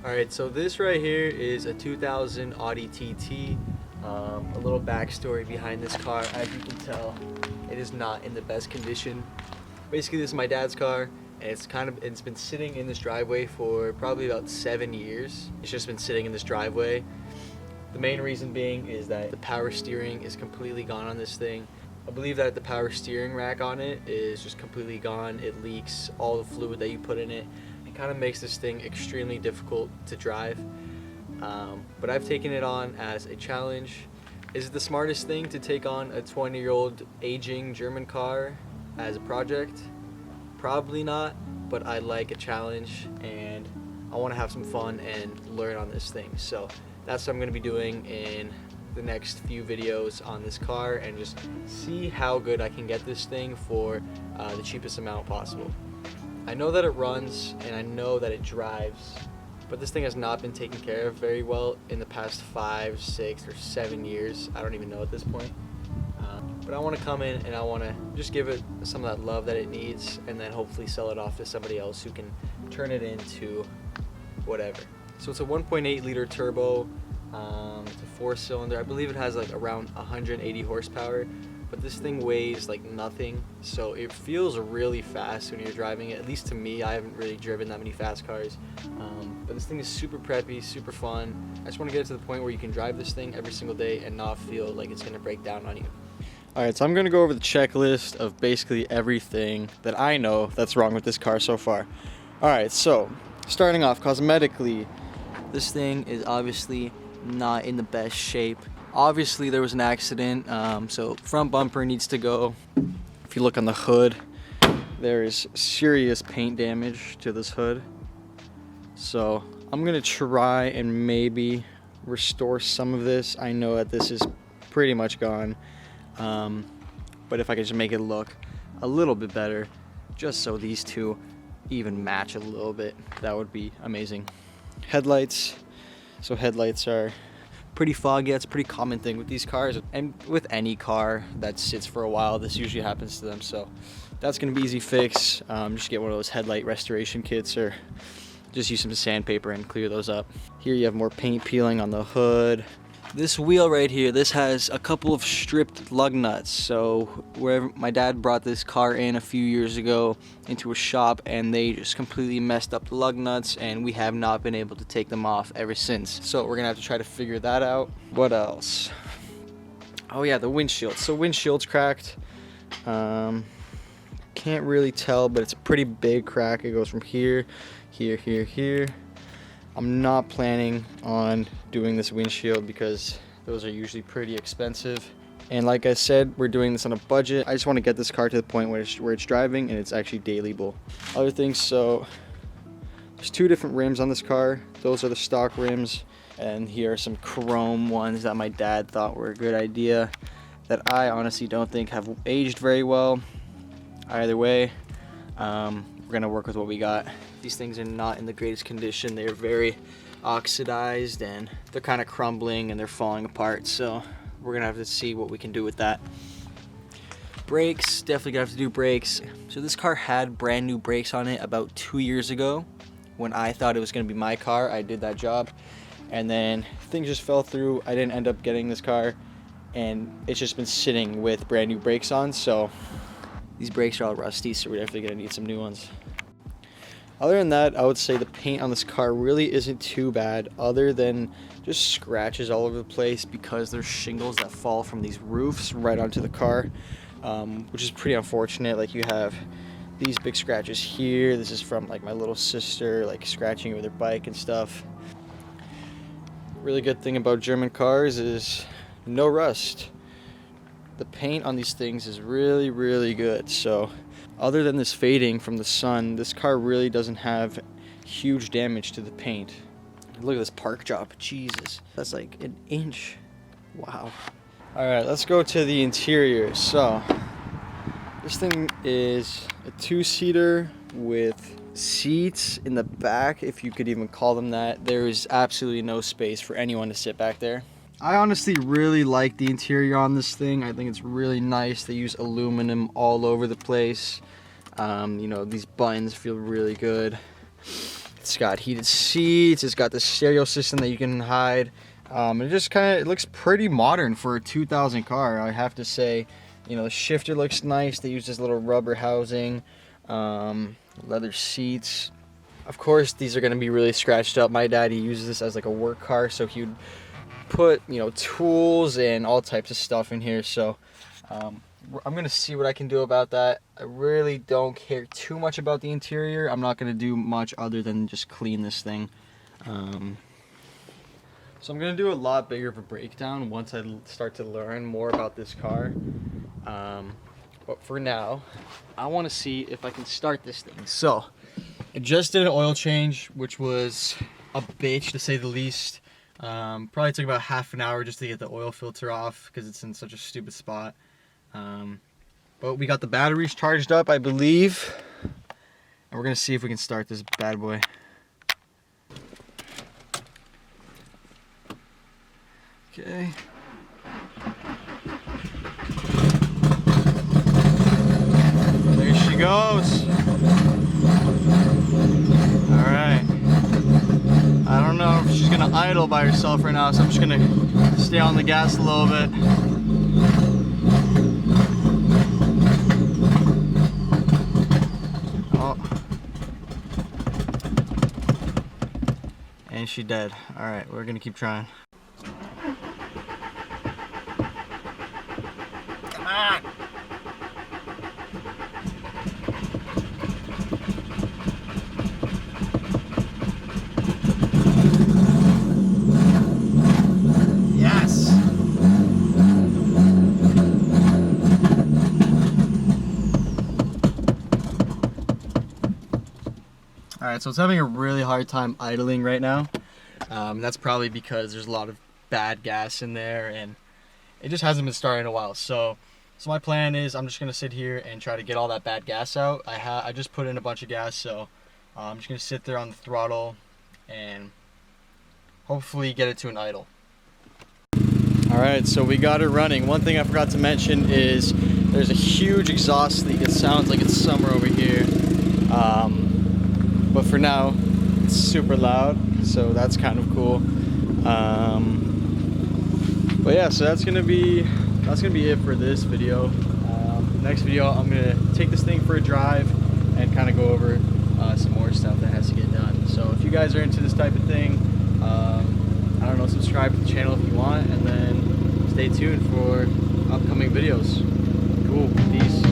Alright, so this right here is a 2000 Audi TT. A little backstory behind this car. As you can tell, it is not in the best condition. Basically, this is my dad's car, and it's been sitting in this driveway for probably about 7 years. It's just been sitting in this driveway. The main reason being is that the power steering is completely gone on this thing. I believe that the power steering rack on it is just completely gone. It leaks all the fluid that you put in it. It kind of makes this thing extremely difficult to drive. But I've taken it on as a challenge. Is it the smartest thing to take on a 20-year-old aging German car as a project? Probably not, but I like a challenge and I want to have some fun and learn on this thing. So that's what I'm going to be doing in the next few videos on this car, and just see how good I can get this thing for the cheapest amount possible. I know that it runs and I know that it drives, but this thing has not been taken care of very well in the past 5, 6, or 7 years. I don't even know at this point. But I want to come in and I want to just give it some of that love that it needs, and then hopefully sell it off to somebody else who can turn it into whatever. So it's a 1.8 liter turbo. It's a 4-cylinder. I believe it has like around 180 horsepower, but this thing weighs like nothing, so it feels really fast when you're driving it. At least to me, I haven't really driven that many fast cars, but this thing is super preppy, super fun. I just want to get it to the point where you can drive this thing every single day and not feel like it's going to break down on you. Alright, so I'm going to go over the checklist of basically everything that I know that's wrong with this car so far. Alright, so starting off, cosmetically, this thing is obviously not in the best shape. Obviously there was an accident, so front bumper needs to go. If you look on the hood, there is serious paint damage to this hood. So I'm gonna try and maybe restore some of this. I know that this is pretty much gone, but if I could just make it look a little bit better, just so these two even match a little bit, that would be amazing. Headlights. So headlights are pretty foggy. That's a pretty common thing with these cars, and with any car that sits for a while, this usually happens to them. So that's gonna be easy fix. Just get one of those headlight restoration kits, or just use some sandpaper and clear those up. Here you have more paint peeling on the hood. This wheel right here, this has a couple of stripped lug nuts. So wherever my dad brought this car in a few years ago into a shop, and they just completely messed up the lug nuts, and we have not been able to take them off ever since. So we're gonna have to try to figure that out. What else? Oh yeah, the windshield. So windshield's cracked. Can't really tell, but it's a pretty big crack. It goes from here, here, here, here. I'm not planning on doing this windshield because those are usually pretty expensive. And like I said, we're doing this on a budget. I just want to get this car to the point where it's driving and it's actually dailyable. Other things, so there's 2 different rims on this car. Those are the stock rims. And here are some chrome ones that my dad thought were a good idea that I honestly don't think have aged very well. Either way, we're gonna work with what we got. These things are not in the greatest condition. They're very oxidized and they're kind of crumbling and they're falling apart. So we're gonna have to see what we can do with that. Brakes, definitely gonna have to do brakes. So this car had brand new brakes on it about 2 years ago. When I thought it was gonna be my car, I did that job. And then things just fell through. I didn't end up getting this car, and it's just been sitting with brand new brakes on. So these brakes are all rusty, so we're definitely gonna need some new ones. Other than that, I would say the paint on this car really isn't too bad, other than just scratches all over the place because there's shingles that fall from these roofs right onto the car, which is pretty unfortunate. Like, you have these big scratches here. This is from like my little sister, like scratching with her bike and stuff. Really good thing about German cars is no rust. The paint on these things is really, really good. So other than this fading from the sun, this car really doesn't have huge damage to the paint. Look at this park job, Jesus. That's like an inch. Wow. All right, let's go to the interior. So this thing is a 2-seater with seats in the back, if you could even call them that. There is absolutely no space for anyone to sit back there. I honestly really like the interior on this thing. I think it's really nice. They use aluminum all over the place. You know, these buttons feel really good. It's got heated seats. It's got the stereo system that you can hide. It just kind of, it looks pretty modern for a 2000 car, I have to say. You know, the shifter looks nice. They use this little rubber housing, leather seats. Of course, these are going to be really scratched up. My dad, he uses this as like a work car, so he would put, you know, tools and all types of stuff in here. So I'm going to see what I can do about that. I really don't care too much about the interior. I'm not going to do much other than just clean this thing. So I'm going to do a lot bigger of a breakdown once I start to learn more about this car. But for now, I want to see if I can start this thing. So I just did an oil change, which was a bitch to say the least. Probably took about half an hour just to get the oil filter off because it's in such a stupid spot. But we got the batteries charged up, I believe. And we're going to see if we can start this bad boy. Okay. There she goes. Alright. I don't know if she's gonna idle by herself right now, so I'm just gonna stay on the gas a little bit. Oh. And she dead. Alright, we're gonna keep trying. Come on! Yes! Alright, so it's having a really hard time idling right now. That's probably because there's a lot of bad gas in there and it just hasn't been starting in a while. So my plan is I'm just gonna sit here and try to get all that bad gas out. I just put in a bunch of gas, so I'm just gonna sit there on the throttle and hopefully get it to an idle. Alright, so we got it running. One thing I forgot to mention is there's a huge exhaust leak. It sounds like it's summer over here. But for now, it's super loud, so that's kind of cool. But yeah, so that's gonna be it for this video. Next video, I'm gonna take this thing for a drive and kind of go over some more stuff that has to get done. So if you guys are into this type of thing, I don't know, subscribe to the channel if you want, and then stay tuned for upcoming videos. Cool, peace.